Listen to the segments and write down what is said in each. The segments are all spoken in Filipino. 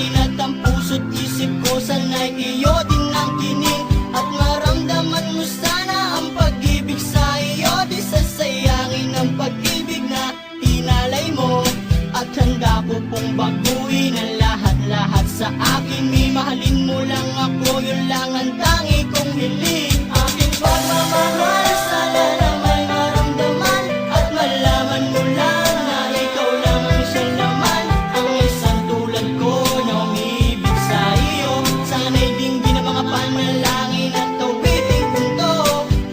damdamin at ang puso't isip ko sana'y iyo din ang kinig. At maramdaman mo sana ang pag-ibig sa iyo, di sasayangin ang pag-ibig na inalay mo. At handa ko pong baguhin ang lahat-lahat sa akin. Mahalin mo lang ako, yun lang ang tangi kong hiling. Aking pagmamahal, sana na may maramdaman at malaman mo lang na ikaw lang ang siyang laman. Ang isang tulad ko na umibig sa iyo, sana'y dinggin ang mga panalangin at tawiting punto.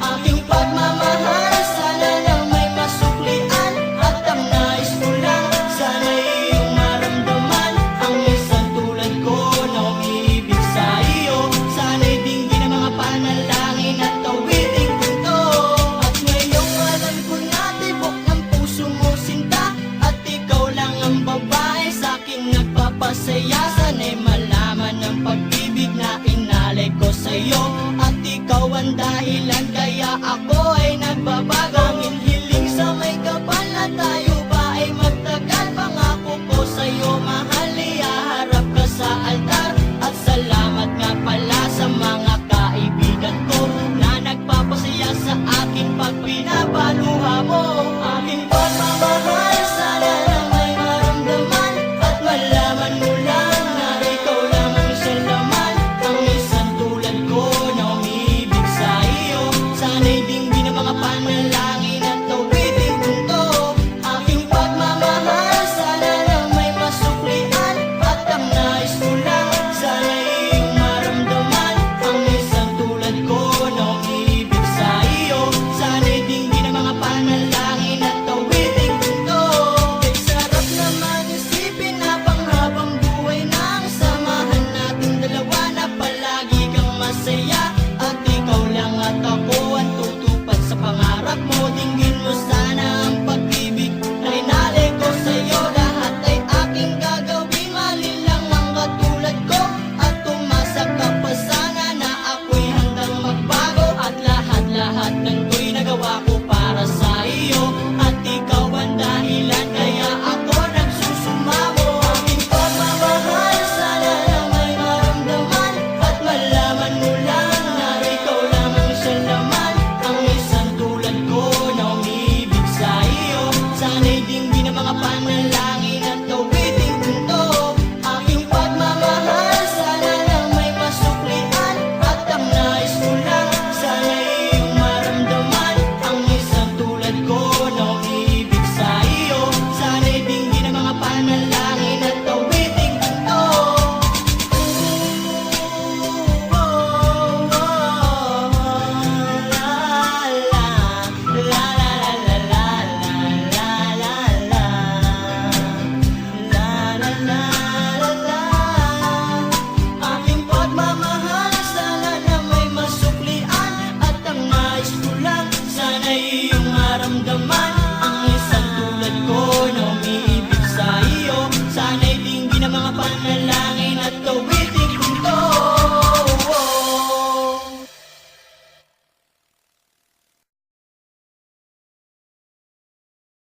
Aking pagmamahal, sana na may masuklian at ang nais ko lang, sana'y iyong maramdaman. Ang isang tulad ko na umibig sa iyo, sana'y dinggin ang mga panalangin at tawiting punto. At ngayong alam ko na tibok ng puso mo sinta, at ikaw lang ang babae sa'king nagpapasaya. Sana'y malaman ang pag-ibig na inalay ko sa'yo, at ikaw ang dahilan kaya ako